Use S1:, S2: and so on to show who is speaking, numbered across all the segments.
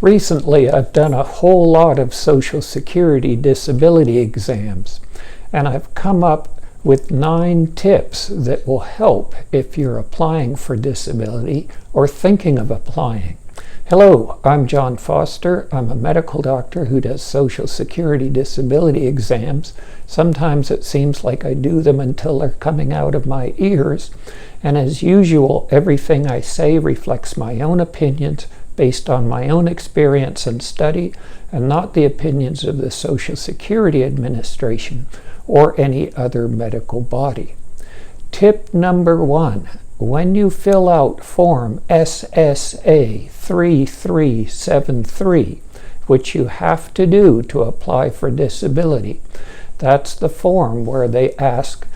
S1: Recently, I've done a whole lot of Social Security disability exams, and I've come up with 9 tips that will help if you're applying for disability or thinking of applying. Hello, I'm John Foster. I'm a medical doctor who does Social Security disability exams. Sometimes it seems like I do them until they're coming out of my ears, and as usual, everything I say reflects my own opinions based on my own experience and study, and not the opinions of the Social Security Administration or any other medical body. Tip number 1, when you fill out Form SSA 3373, which you have to do to apply for disability, that's the form where they ask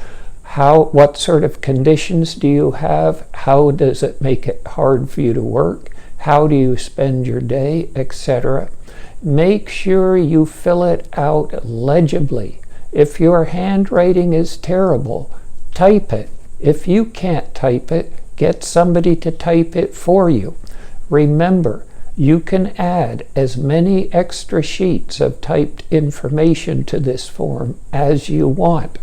S1: what sort of conditions do you have, how does it make it hard for you to work, how do you spend your day, etc. Make sure you fill it out legibly. If your handwriting is terrible, type it. If you can't type it, get somebody to type it for you. Remember, you can add as many extra sheets of typed information to this form as you want.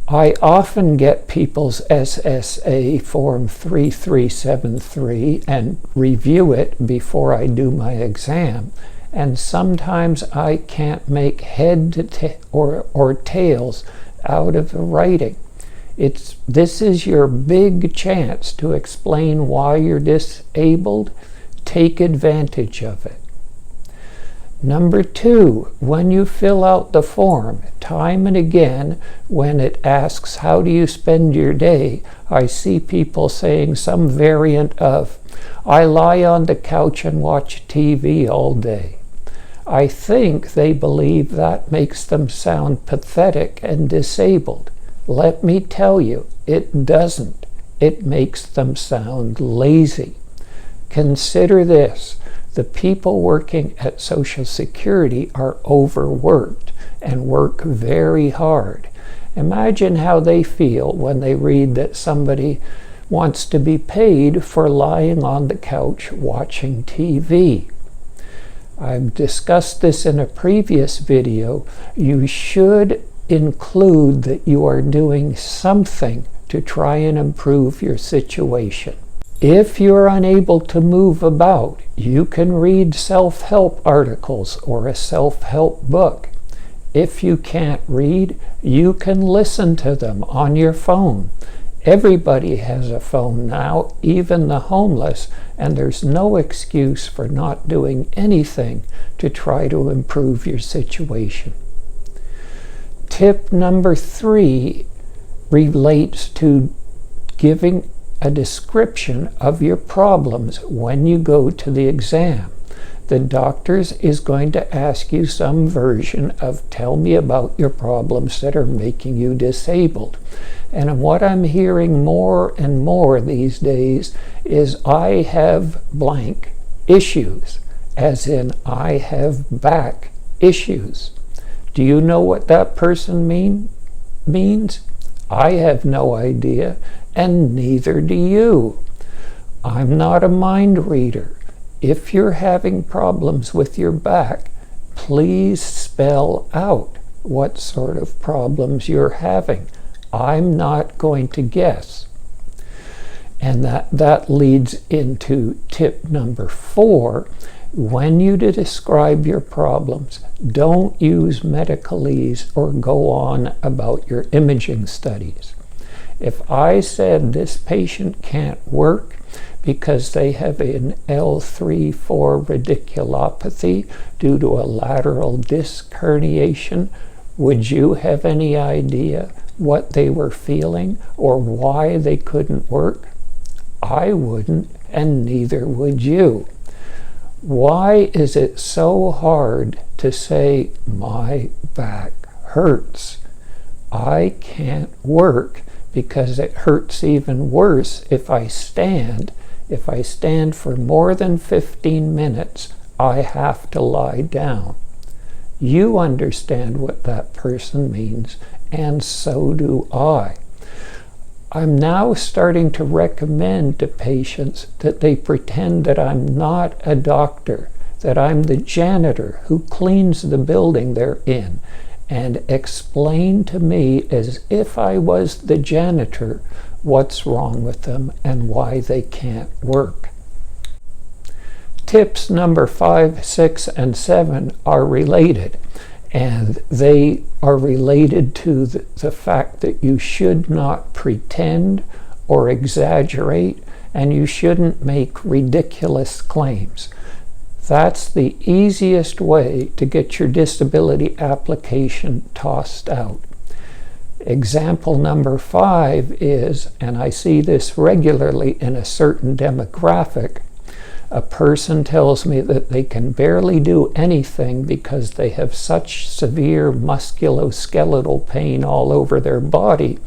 S1: I often get people's SSA Form 3373 and review it before I do my exam, and sometimes I can't make head or tails out of the writing. This is your big chance to explain why you're disabled. Take advantage of it. Number 2, when you fill out the form, time and again, when it asks how do you spend your day, I see people saying some variant of, I lie on the couch and watch TV all day. I think they believe that makes them sound pathetic and disabled. Let me tell you, it doesn't. It makes them sound lazy. Consider this. The people working at Social Security are overworked and work very hard. Imagine how they feel when they read that somebody wants to be paid for lying on the couch watching TV. I've discussed this in a previous video. You should include that you are doing something to try and improve your situation. If you're unable to move about, you can read self-help articles or a self-help book. If you can't read, you can listen to them on your phone. Everybody has a phone now, even the homeless, and there's no excuse for not doing anything to try to improve your situation. Tip number 3 relates to giving a description of your problems when you go to the exam. The doctor is going to ask you some version of tell me about your problems that are making you disabled. And what I'm hearing more and more these days is I have blank issues, as in I have back issues. Do you know what that person means? I have no idea, and neither do you. I'm not a mind reader. If you're having problems with your back, please spell out what sort of problems you're having. I'm not going to guess. And that leads into tip number 4. When you describe your problems, don't use medicalese or go on about your imaging studies. If I said this patient can't work because they have an L3-4 radiculopathy due to a lateral disc herniation, would you have any idea what they were feeling or why they couldn't work? I wouldn't, and neither would you. Why is it so hard to say, my back hurts? I can't work because it hurts even worse if I stand. If I stand for more than 15 minutes, I have to lie down. You understand what that person means, and so do I. I'm now starting to recommend to patients that they pretend that I'm not a doctor, that I'm the janitor who cleans the building they're in, and explain to me as if I was the janitor what's wrong with them and why they can't work. Tips number 5, 6, and 7 are related, and they are related to the fact that you should not pretend or exaggerate, and you shouldn't make ridiculous claims. That's the easiest way to get your disability application tossed out. Example number 5 is, and I see this regularly in a certain demographic, a person tells me that they can barely do anything because they have such severe musculoskeletal pain all over their body.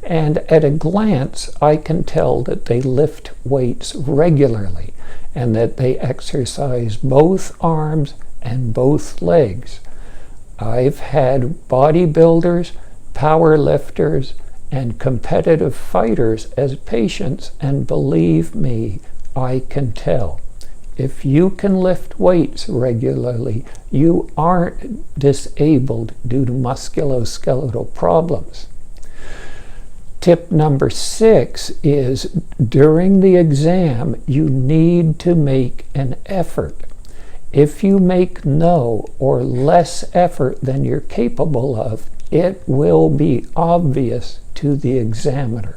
S1: And at a glance, I can tell that they lift weights regularly and that they exercise both arms and both legs. I've had bodybuilders, power lifters, and competitive fighters as patients, and believe me, I can tell. If you can lift weights regularly, you aren't disabled due to musculoskeletal problems. Tip number 6 is during the exam, you need to make an effort. If you make no or less effort than you're capable of, it will be obvious to the examiner.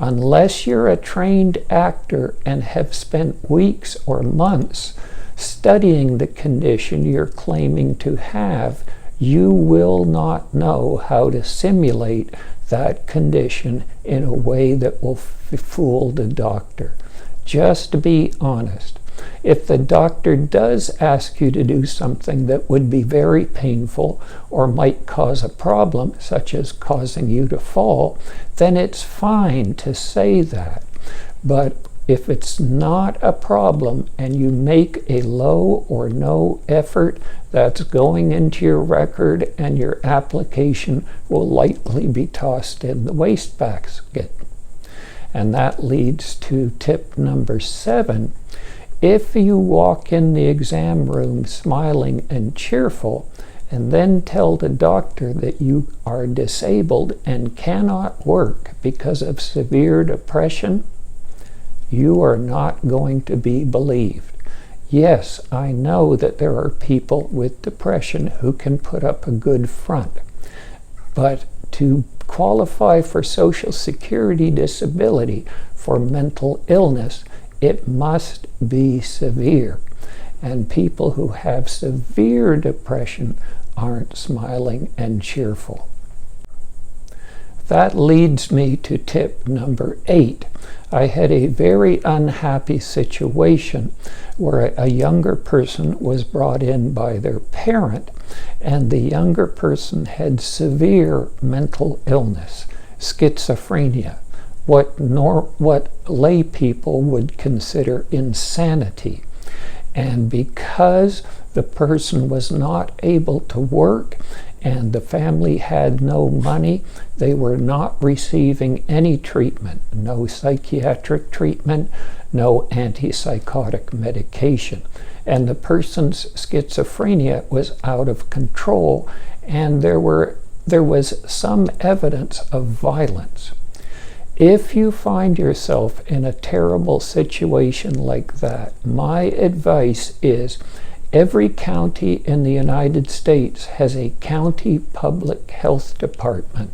S1: Unless you're a trained actor and have spent weeks or months studying the condition you're claiming to have, you will not know how to simulate that condition in a way that will fool the doctor. Just be honest. If the doctor does ask you to do something that would be very painful or might cause a problem, such as causing you to fall, then it's fine to say that. But if it's not a problem and you make a low or no effort, that's going into your record, and your application will likely be tossed in the wastebasket. And that leads to tip number 7. If you walk in the exam room smiling and cheerful, and then tell the doctor that you are disabled and cannot work because of severe depression, you are not going to be believed. Yes, I know that there are people with depression who can put up a good front, but to qualify for Social Security disability for mental illness, it must be severe. And people who have severe depression aren't smiling and cheerful. That leads me to tip number 8. I had a very unhappy situation where a younger person was brought in by their parent, and the younger person had severe mental illness, schizophrenia, what lay people would consider insanity. And because the person was not able to work and the family had no money, they were not receiving any treatment, no psychiatric treatment, no antipsychotic medication. And the person's schizophrenia was out of control, and there was some evidence of violence. If you find yourself in a terrible situation like that, my advice is every county in the United States has a county public health department.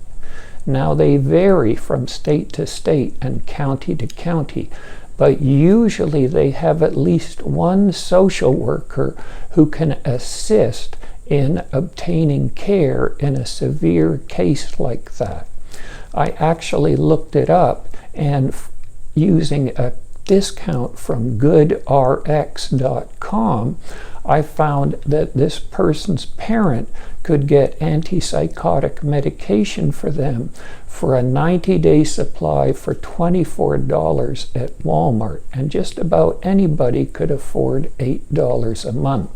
S1: Now they vary from state to state and county to county, but usually they have at least one social worker who can assist in obtaining care in a severe case like that. I actually looked it up, and using a discount from GoodRx.com, I found that this person's parent could get antipsychotic medication for them for a 90-day supply for $24 at Walmart, and just about anybody could afford $8 a month.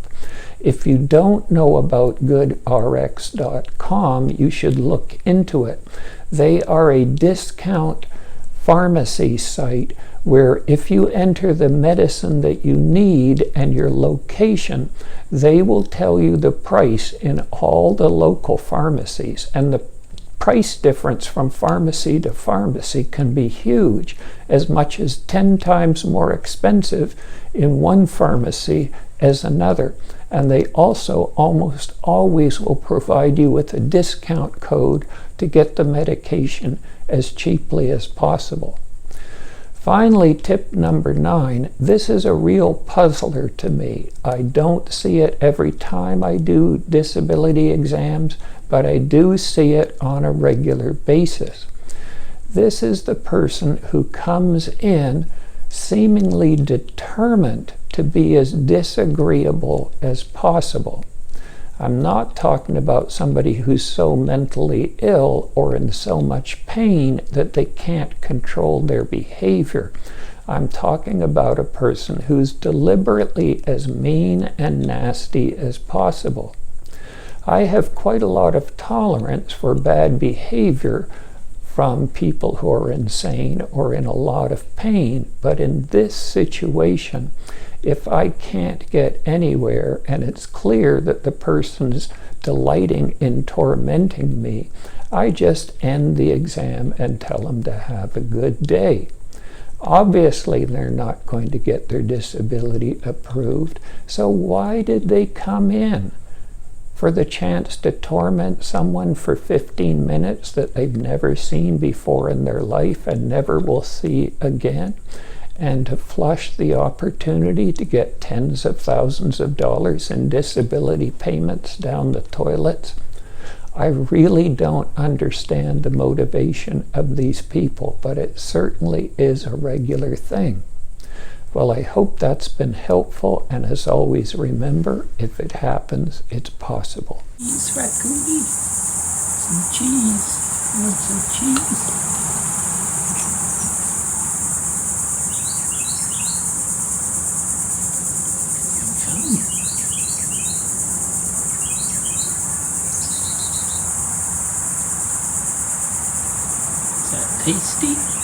S1: If you don't know about GoodRx.com, you should look into it. They are a discount pharmacy site where if you enter the medicine that you need and your location, they will tell you the price in all the local pharmacies. And the price difference from pharmacy to pharmacy can be huge, as much as 10 times more expensive in one pharmacy as another. And they also almost always will provide you with a discount code to get the medication as cheaply as possible. Finally, tip number 9, this is a real puzzler to me. I don't see it every time I do disability exams, but I do see it on a regular basis. This is the person who comes in seemingly determined to be as disagreeable as possible. I'm not talking about somebody who's so mentally ill or in so much pain that they can't control their behavior. I'm talking about a person who's deliberately as mean and nasty as possible. I have quite a lot of tolerance for bad behavior from people who are insane or in a lot of pain, but in this situation, if I can't get anywhere and it's clear that the person's delighting in tormenting me, I just end the exam and tell them to have a good day. Obviously, they're not going to get their disability approved, so why did they come in? For the chance to torment someone for 15 minutes that they've never seen before in their life and never will see again? And to flush the opportunity to get tens of thousands of dollars in disability payments down the toilets? I really don't understand the motivation of these people, but it certainly is a regular thing. Well, I hope that's been helpful, and as always, remember, if it happens, it's possible.
S2: Cheese, Raccoon. Some cheese. Want some cheese? Is that tasty?